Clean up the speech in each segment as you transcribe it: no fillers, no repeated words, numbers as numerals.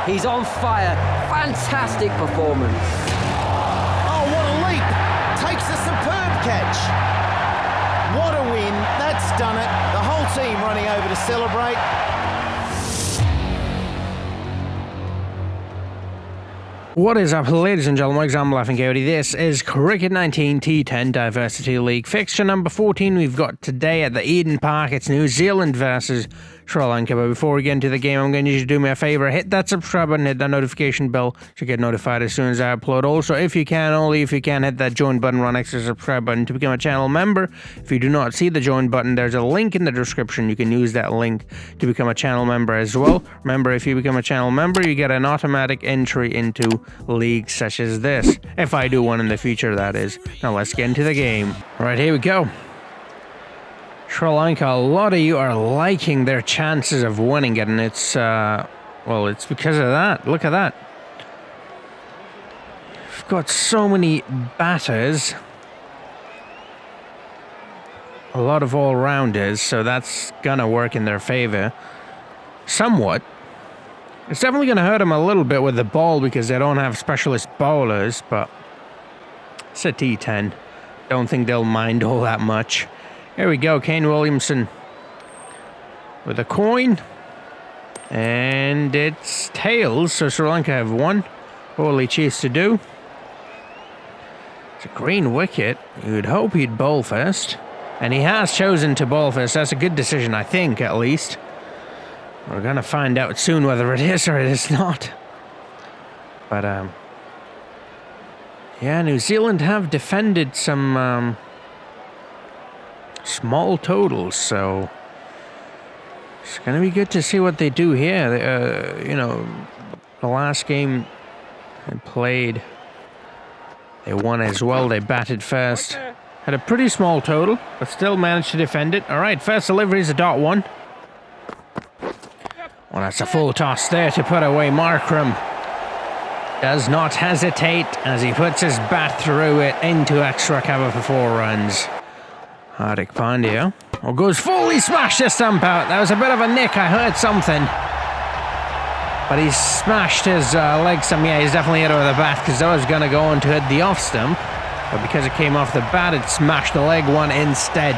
He's on fire. Fantastic performance. Oh, what a leap. Takes a superb catch. What a win. That's done it. The whole team running over to celebrate. What is up, ladies and gentlemen? I'm Laughing Coyote. This is Cricket 19 T10 Diversity League. Fixture number 14 we've got today at the Eden Park. It's New Zealand versus Sri Lanka. But before we get into the game, I'm going to need you to do me a favour. Hit that subscribe button, hit that notification bell to get notified as soon as I upload. Also, if you can, hit that join button right next to the subscribe button to become a channel member. If you do not see the join button, there's a link in the description. You can use that link to become a channel member as well. Remember, if you become a channel member, you get an automatic entry into leagues such as this. If I do one in the future, that is. Now let's get into the game. All right, here we go. Sri Lanka, a lot of you are liking their chances of winning it, and it's, well, it's because of that. Look at that. We've got so many batters. A lot of all-rounders, so that's gonna work in their favor. Somewhat. It's definitely gonna hurt them a little bit with the ball because they don't have specialist bowlers, but it's a T10. Don't think they'll mind all that much. Here we go, Kane Williamson with a coin. And it's tails, so Sri Lanka have won. All he chooses to do. It's a green wicket. You'd hope he'd bowl first. And he has chosen to bowl first. That's a good decision, I think, at least. We're going to find out soon whether it is or it is not. But, yeah, New Zealand have defended some, small totals, so it's going to be good to see what they do here. You know, the last game they played, they won as well. They batted first. Had a pretty small total, but still managed to defend it. All right, first delivery is a .1. Well, that's a full toss there to put away. Markram does not hesitate as he puts his bat through it into extra cover for 4 runs. Hardik Pandya goes fully smashed the stump out. That was a bit of a nick. I heard something. But he smashed his leg some. Yeah, he's definitely hit over the bat because that was going to go on to hit the off stump. But because it came off the bat, it smashed the leg one instead.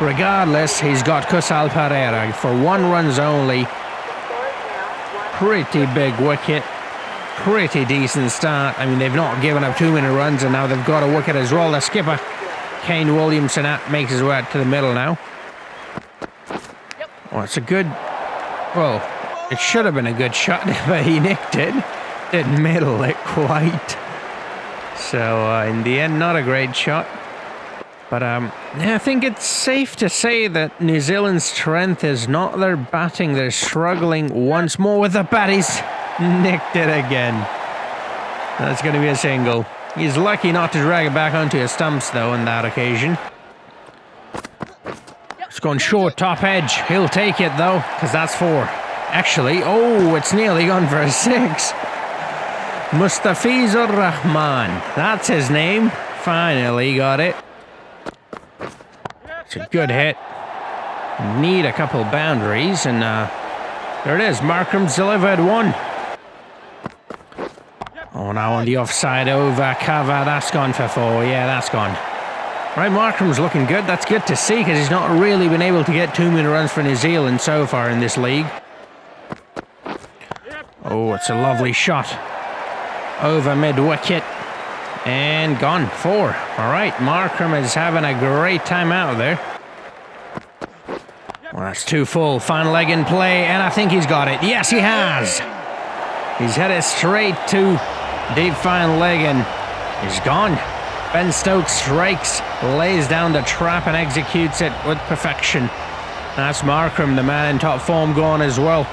Regardless, he's got Kusal Pereira for 1 runs only. Pretty big wicket. Pretty decent start. I mean, they've not given up too many runs, and now they've got a wicket as well. The skipper, Kane Williamson, makes his way out to the middle now. Oh, it's a good... Well, it should have been a good shot, but he nicked it. Didn't middle it quite. So, in the end, not a great shot. But, yeah, I think it's safe to say that New Zealand's strength is not their batting. They're struggling once more with the bat. He's nicked it again. That's going to be a single. He's lucky not to drag it back onto his stumps, though, on that occasion. It's gone short, top edge. He'll take it, though, because that's 4. Actually, oh, it's nearly gone for a 6. Mustafizur Rahman. That's his name. Finally got it. It's a good hit. Need a couple boundaries, and there it is. Markram's delivered 1. Oh, now on the offside over cover. That's gone for 4. Yeah, that's gone. Right, Markram's looking good. That's good to see because he's not really been able to get too many runs for New Zealand so far in this league. Oh, it's a lovely shot. Over mid-wicket. And gone. 4. All right, Markram is having a great time out there. Well, that's 2 full. Final leg in play, and I think he's got it. Yes, he has. He's hit it straight to deep fine leg, and he's gone. Ben Stokes strikes, lays down the trap, and executes it with perfection. That's Markram, the man in top form, gone as well.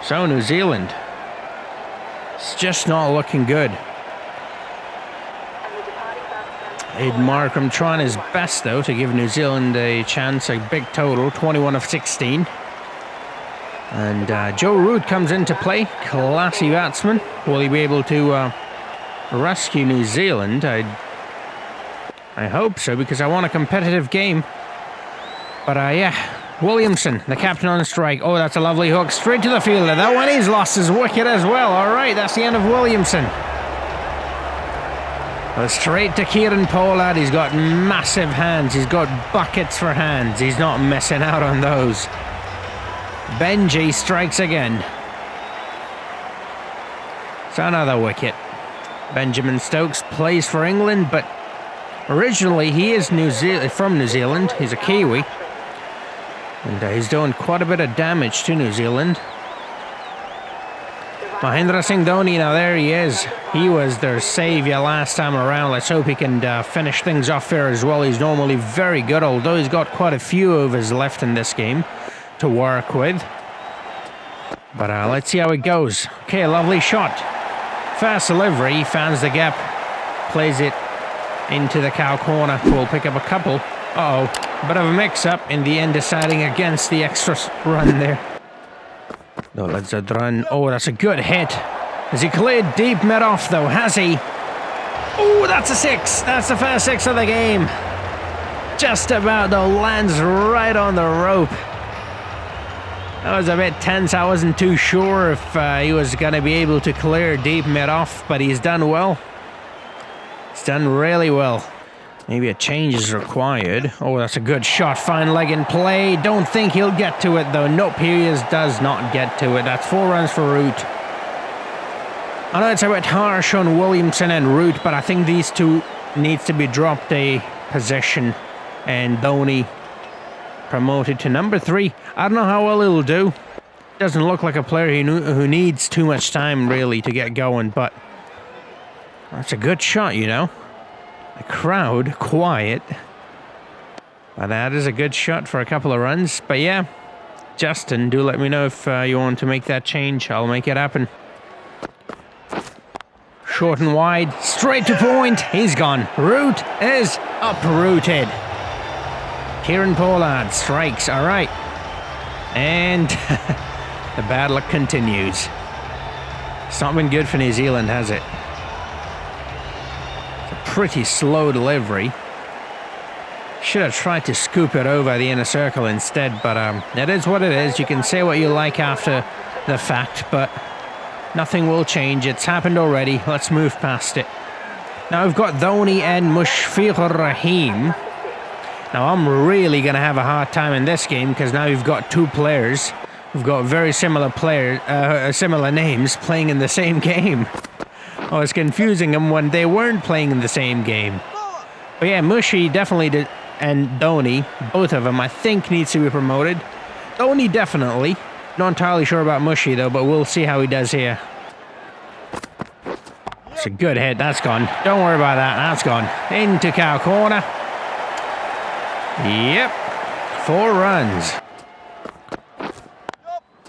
So, New Zealand, it's just not looking good. Aiden Markram trying his best, though, to give New Zealand a chance, a big total, 21 of 16. And Joe Root comes into play, classy batsman. Will he be able to rescue New Zealand? I hope so, because I want a competitive game. But yeah, Williamson, the captain on strike. Oh, that's a lovely hook straight to the fielder. That one he's lost his wicket as well. All right, that's the end of Williamson. Straight to Kieran Pollard. He's got massive hands. He's got buckets for hands. He's not missing out on those. Benji strikes again. It's another wicket. Benjamin Stokes plays for England, but originally he is from New Zealand. He's a Kiwi. And he's doing quite a bit of damage to New Zealand. Mahendra Singh Dhoni, now there he is. He was their saviour last time around. Let's hope he can finish things off here as well. He's normally very good, although he's got quite a few overs left in this game to work with. But let's see how it goes. Okay, lovely shot. Fast delivery, he finds the gap, plays it into the cow corner. We'll pick up a couple. Uh-oh, bit of a mix-up in the end, deciding against the extra run there. No, let's run. Oh, that's a good hit. Has he cleared deep mid-off though? Has he? Oh, that's a six. That's the first six of the game. Just about though, lands right on the rope. That was a bit tense. I wasn't too sure if he was going to be able to clear deep mid-off, but he's done well. He's done really well. Maybe a change is required. Oh, that's a good shot. Fine leg in play. Don't think he'll get to it, though. Nope, does not get to it. That's 4 runs for Root. I know it's a bit harsh on Williamson and Root, but I think these two needs to be dropped a position. And Dhoni promoted to number 3. I don't know how well he'll do. Doesn't look like a player who needs too much time, really, to get going, but that's a good shot, you know. The crowd quiet, but that is a good shot for a couple of runs. But yeah, Justin, do let me know if you want to make that change. I'll make it happen. Short and wide, straight to point. He's gone. Root is uprooted. Kieran Pollard strikes. All right, and the bad luck continues. It's not been good for New Zealand, has it? Pretty slow delivery. Should have tried to scoop it over the inner circle instead, but it is what it is. You can say what you like after the fact, but nothing will change. It's happened already. Let's move past it. Now we've got Dhoni and Mushfiqur Rahim. Now I'm really going to have a hard time in this game because now we've got two players. We've got very similar similar names playing in the same game. Oh, it's confusing them when they weren't playing in the same game. But yeah, Mushy definitely did, and Dhoni, both of them, I think needs to be promoted. Dhoni definitely. Not entirely sure about Mushy though, but we'll see how he does here. It's a good hit. That's gone. Don't worry about that. That's gone. Into cow corner. Yep. 4 runs.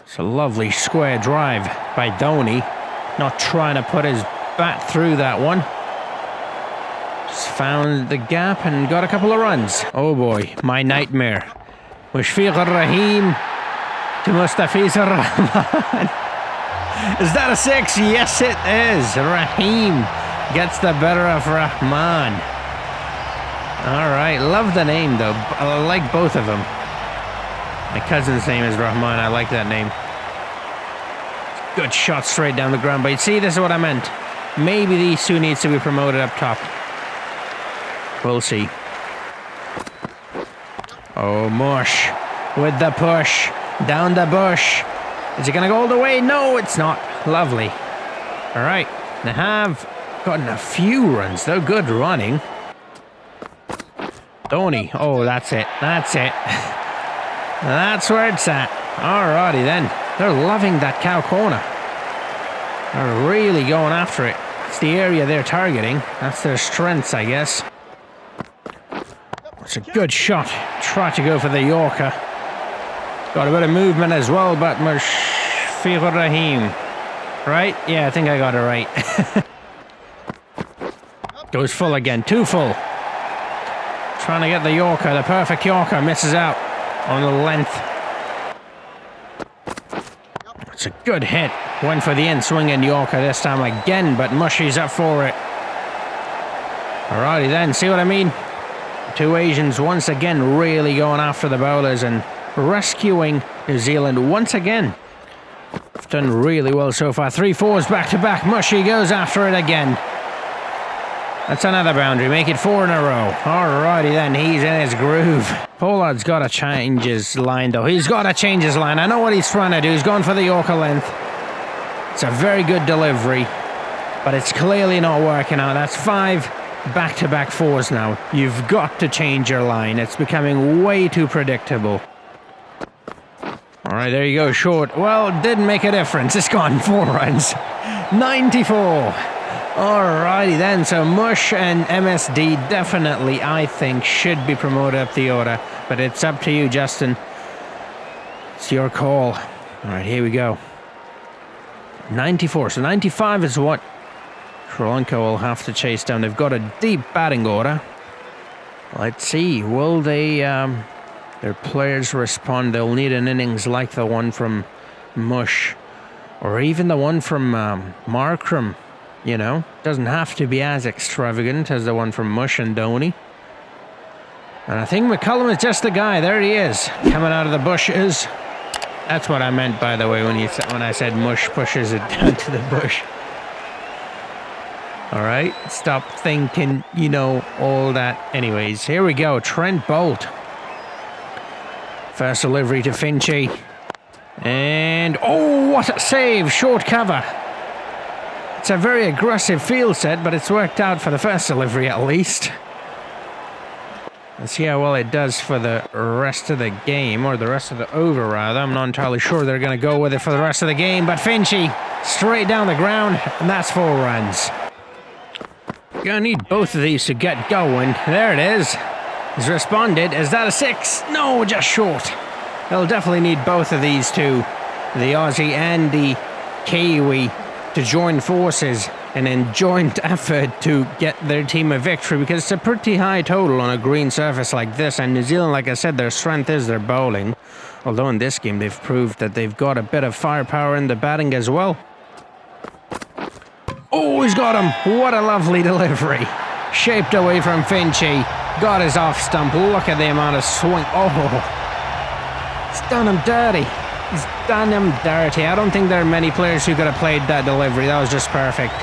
It's a lovely square drive by Dhoni. Not trying to put his bat through that one. Just found the gap and got a couple of runs. Oh boy, my nightmare. Mushfiqur Rahim to Mustafizur Rahman. Is that a 6? Yes, it is. Rahim gets the better of Rahman. Alright, love the name though. I like both of them. My cousin's name is Rahman. I like that name. Good shot straight down the ground. But you see, this is what I meant. Maybe these two needs to be promoted up top. We'll see. Oh, Mush with the push. Down the bush. Is it going to go all the way? No, it's not. Lovely. All right. They have gotten a few runs. They're good running. Dhoni. Oh, that's it. That's it. That's where it's at. Alrighty then. They're loving that cow corner. They're really going after it. It's the area they're targeting. That's their strengths, I guess. It's a good shot. Try to go for the Yorker. Got a bit of movement as well, but Mushfiqur Rahim. Right? Yeah, I think I got it right. Goes full again. Too full. Trying to get the Yorker. The perfect Yorker. Misses out on the length. It's a good hit. Went for the in-swing and Yorker this time again, but Mushy's up for it. Alrighty then, see what I mean? Two Asians once again really going after the bowlers, and rescuing New Zealand once again. They've done really well so far. 3 fours back to back. Mushy goes after it again. That's another boundary. Make it 4 in a row. Alrighty then, he's in his groove. Pollard's got to change his line though. He's got to change his line. I know what he's trying to do. He's going for the Yorker length. It's a very good delivery, but it's clearly not working out. That's 5 back-to-back 4s now. You've got to change your line. It's becoming way too predictable. Alright, there you go, short. Well, didn't make a difference. It's gone 4 runs. 94. Alrighty then, so Mush and MSD definitely, I think, should be promoted up the order. But it's up to you, Justin. It's your call. Alright, here we go. 94. So 95 is what Sri Lanka will have to chase down. They've got a deep batting order. Let's see. Will they, their players respond? They'll need an innings like the one from Mush. Or even the one from Markram. You know, doesn't have to be as extravagant as the one from Mush and Dhoni. And I think McCullum is just the guy. There he is, coming out of the bushes. That's what I meant, by the way, when I said Mush pushes it down to the bush. All right, stop thinking, you know, all that. Anyways, here we go. Trent Boult. First delivery to Finchy. And, oh, what a save. Short cover. It's a very aggressive field set, but it's worked out for the first delivery at least. Let's see how well it does for the rest of the game, or the rest of the over rather. I'm not entirely sure they're going to go with it for the rest of the game, but Finchy straight down the ground, and that's 4 runs. You're going to need both of these to get going. There it is. He's responded. Is that a 6? No, just short. They'll definitely need both of these two, the Aussie and the Kiwi, to join forces and in joint effort to get their team a victory, because it's a pretty high total on a green surface like this. And New Zealand, like I said, their strength is their bowling, although in this game they've proved that they've got a bit of firepower in the batting as well. Oh, he's got him. What a lovely delivery. Shaped away from Finchy. Got his off stump. Look at the amount of swing. Oh, it's done him dirty. He's done him dirty. I don't think there are many players who could have played that delivery. That was just perfect.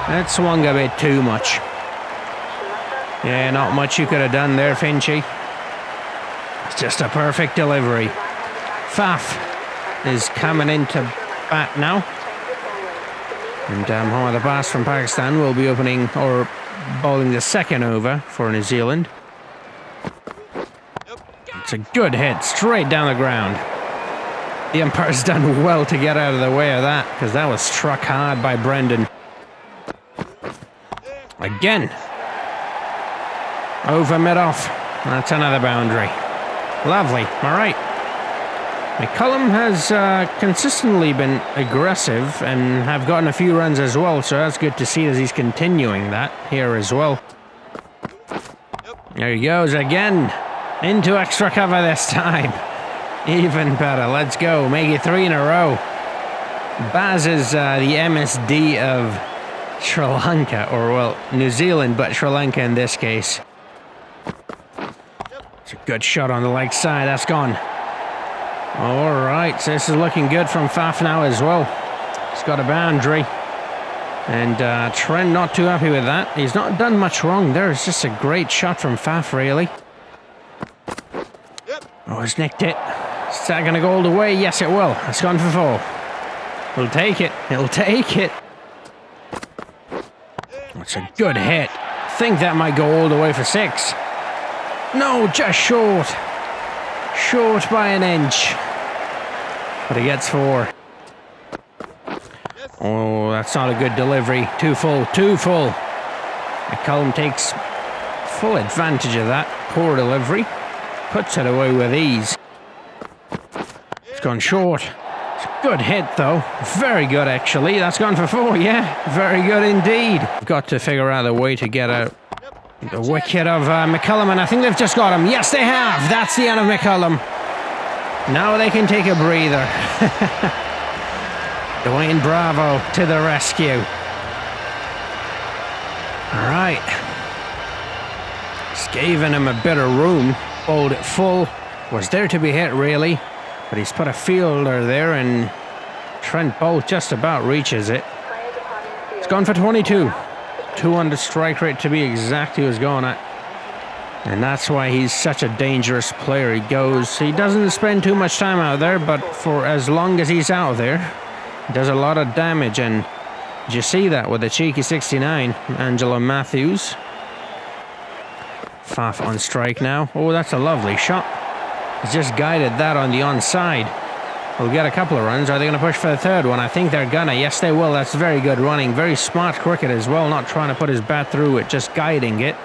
That swung a bit too much. Yeah, not much you could have done there, Finchy. It's just a perfect delivery. Faf is coming into bat now. And Mohammad Abbas from Pakistan will be opening or bowling the second over for New Zealand. It's a good hit, straight down the ground. The umpire's done well to get out of the way of that, because that was struck hard by Brendan. Again. Over mid-off. That's another boundary. Lovely. All right. McCullum has consistently been aggressive and have gotten a few runs as well, so that's good to see as he's continuing that here as well. There he goes again. Into extra cover this time. Even better. Let's go. Make it 3 in a row. Baz is the MSD of Sri Lanka, or well, New Zealand, but Sri Lanka in this case. It's a good shot on the leg side. That's gone. All right, so this is looking good from Faf now as well. He's got a boundary. And Trent not too happy with that. He's not done much wrong there. It's just a great shot from Faf, really. Oh, he's nicked it. Is that going to go all the way? Yes, it will. It's gone for 4. He'll take it. He'll take it. That's a good hit. I think that might go all the way for 6. No, just short. Short by an inch. But he gets 4. Oh, that's not a good delivery. Too full, too full. McCullum takes full advantage of that. Poor delivery. Puts it away with ease. It's gone short. It's a good hit, though. Very good, actually. That's gone for 4, yeah. Very good indeed. I've got to figure out a way to get out the wicket of McCullum, and I think they've just got him. Yes, they have. That's the end of McCullum. Now they can take a breather. Dwayne Bravo to the rescue. All right. Just giving him a bit of room. Bowled it full. was there to be hit, really. But he's put a fielder there, and Trent Bolt just about reaches it. It's gone for 22. 2 under strike rate to be exact he was going at. And that's why he's such a dangerous player. He doesn't spend too much time out there, but for as long as he's out there, he does a lot of damage. And did you see that with the cheeky 69, Angelo Matthews? Faf on strike now. Oh, that's a lovely shot. He's just guided that on the onside. We'll get a couple of runs. Are they going to push for the third one? I think they're gonna. Yes, they will. That's very good running. Very smart cricket as well. Not trying to put his bat through it, just guiding it.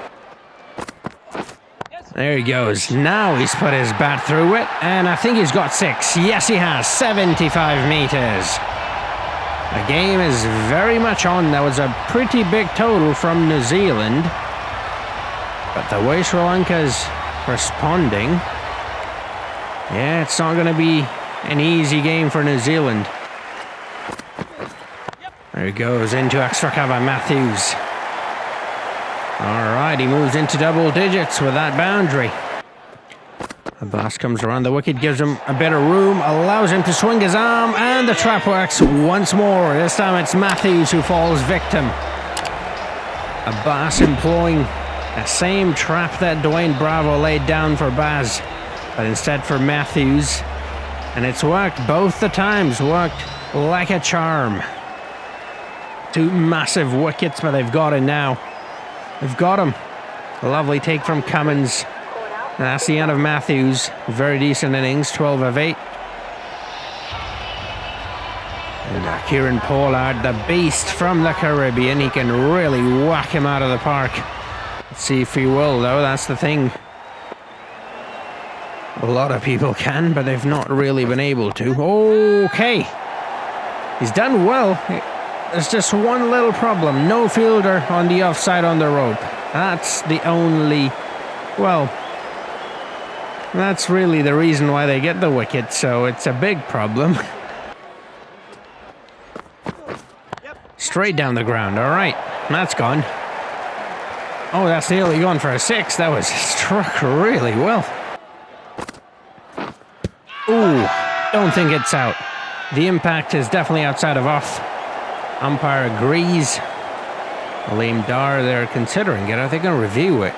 There he goes. Now he's put his bat through it, and I think he's got 6. Yes, he has. 75 metres. The game is very much on. That was a pretty big total from New Zealand. But the way Sri Lanka's responding, yeah, it's not going to be an easy game for New Zealand. There he goes into extra cover, Matthews. Alright, he moves into double digits with that boundary. Abbas comes around the wicket, gives him a bit of room, allows him to swing his arm, and the trap works once more. This time it's Matthews who falls victim. Abbas employing the same trap that Dwayne Bravo laid down for Baz, but instead for Matthews. And it's worked both the times, worked like a charm. 2 massive wickets, but they've got it now. They've got him. A lovely take from Cummins. And that's the end of Matthews. Very decent innings, 12 of 8. And Kieran Pollard, the beast from the Caribbean. He can really whack him out of the park. Let's see if he will, though. That's the thing. A lot of people can, but they've not really been able to. Okay. He's done well. There's just one little problem. No fielder on the offside on the rope. That's the only... Well, that's really the reason why they get the wicket, so it's a big problem. Straight down the ground. All right, that's gone. Oh, that's nearly gone for a 6. That was struck really well. Ooh, don't think it's out. The impact is definitely outside of off. Umpire agrees. Aleem Dar, they're considering it. Are they going to review it?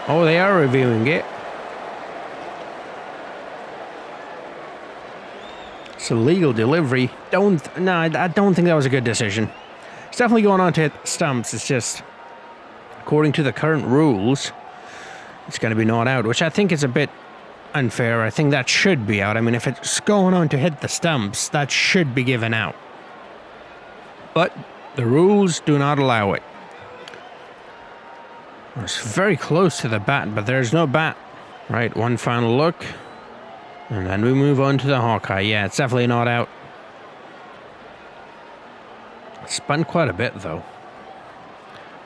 Oh, they are reviewing it. It's a legal delivery. No, I don't think that was a good decision. It's definitely going on to hit stumps. It's just, according to the current rules, it's going to be not out, which I think is a bit unfair. I think that should be out. I mean, if it's going on to hit the stumps, that should be given out. But the rules do not allow it. It's very close to the bat, but there's no bat. Right, one final look. And then we move on to the Hawkeye. Yeah, it's definitely not out. Spun quite a bit, though.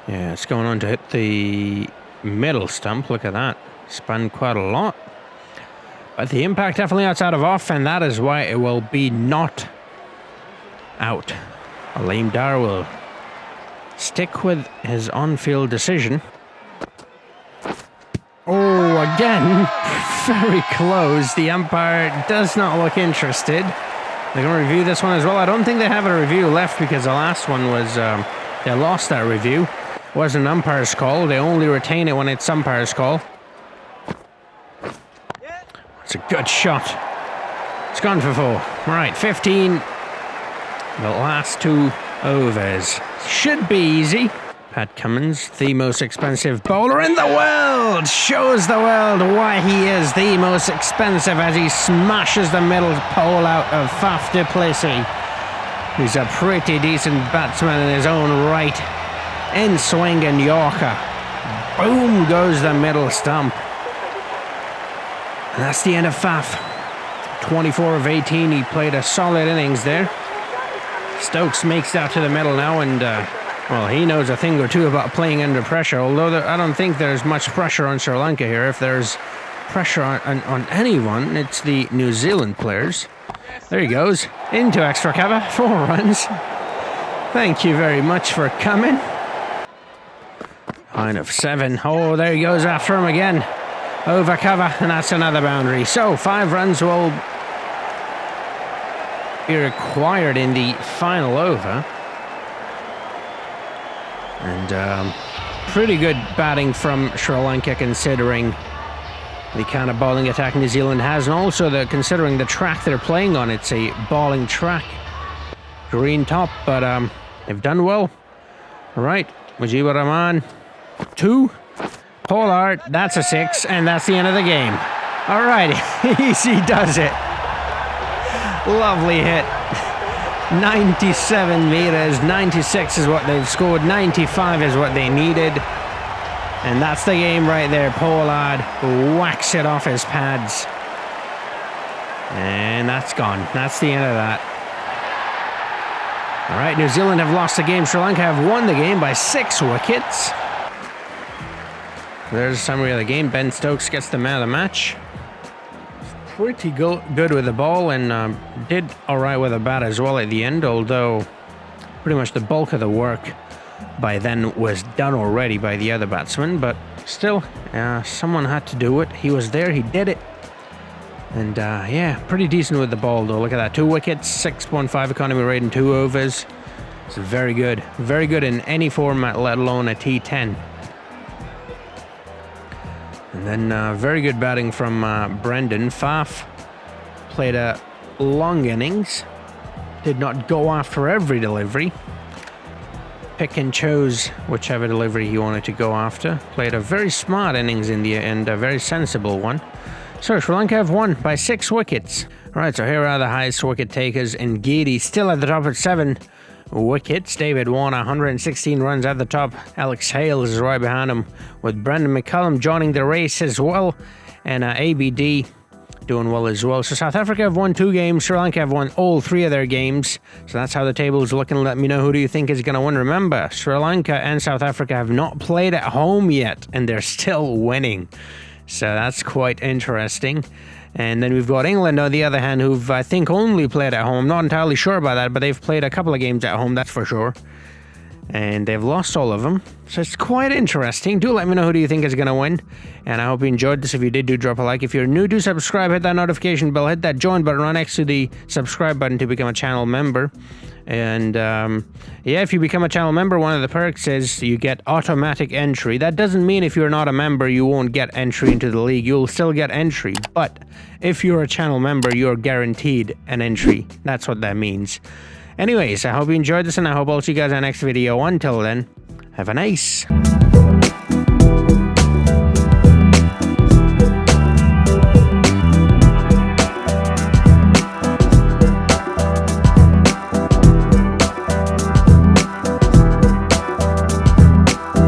Yeah, it's going on to hit the middle stump. Look at that. Spun quite a lot. But the impact definitely outside of off, and that is why it will be not out. Aleem Dar will stick with his on-field decision. Oh, again, very close. The umpire does not look interested. They're going to review this one as well. I don't think they have a review left because the last one was, they lost that review. It wasn't an umpire's call. They only retain it when it's umpire's call. It's a good shot. It's gone for 4. Right, 15. The last 2 overs. Should be easy. Pat Cummins, the most expensive bowler in the world, shows the world why he is the most expensive as he smashes the middle pole out of Faf du Plessis. He's a pretty decent batsman in his own right. In swing and Yorker. Boom goes the middle stump. And that's the end of Faf. 24 of 18, he played a solid innings there. Stokes makes that to the middle now, and well, he knows a thing or two about playing under pressure, although I don't think there's much pressure on Sri Lanka here. If there's pressure on anyone, it's the New Zealand players. There he goes, into extra cover, 4 runs. Thank you very much for coming. Line of 7. Oh, there he goes after him again. over cover, and that's another boundary. So 5 runs will be required in the final over. And pretty good batting from Sri Lanka, considering the kind of bowling attack New Zealand has, and also considering the track they're playing on. It's a bowling track, green top, but they've done well. All right, Mujibur Rahman, 2. Pollard, that's a 6, and that's the end of the game. All right, easy does it. Lovely hit. 97 meters, 96 is what they've scored, 95 is what they needed. And that's the game right there. Pollard whacks it off his pads. And that's gone. That's the end of that. All right, New Zealand have lost the game. Sri Lanka have won the game by 6 wickets. There's a summary of the game. Ben Stokes gets the man of the match. Pretty good with the ball, and did all right with the bat as well at the end, although pretty much the bulk of the work by then was done already by the other batsman. But still, someone had to do it. He was there, he did it. And yeah, pretty decent with the ball though. Look at that, 2 wickets, 6.5 economy rate in 2 overs. It's very good in any format, let alone a T10. And then very good batting from Brendan. Faf played a long innings, did not go after every delivery, pick and chose whichever delivery he wanted to go after. Played a very smart innings in the end, a very sensible one. So Sri Lanka have won by 6 wickets. Alright, so here are the highest wicket takers. Ngidi still at the top at 7 wickets. David Warner, 116 runs at the top. Alex Hales is right behind him, with Brendan McCullum joining the race as well. And ABD doing well as well. So South Africa have won 2 games. Sri Lanka have won all 3 of their games. So that's how the table is looking. Let me know, who do you think is going to win? Remember, Sri Lanka and South Africa have not played at home yet, and they're still winning. So that's quite interesting. And then we've got England, on the other hand, who've, I think, only played at home. Not entirely sure about that, but they've played a couple of games at home, that's for sure. And they've lost all of them. So it's quite interesting. Do let me know, who do you think is going to win. And I hope you enjoyed this. If you did, do drop a like. If you're new, do subscribe. Hit that notification bell. Hit that join button right next to the subscribe button to become a channel member. And yeah, if you become a channel member, one of the perks is you get automatic entry. That doesn't mean if you're not a member, you won't get entry into the league. You'll still get entry. But if you're a channel member, you're guaranteed an entry. That's what that means. Anyways, I hope you enjoyed this, and I hope I'll see you guys in the next video. Until then, have a nice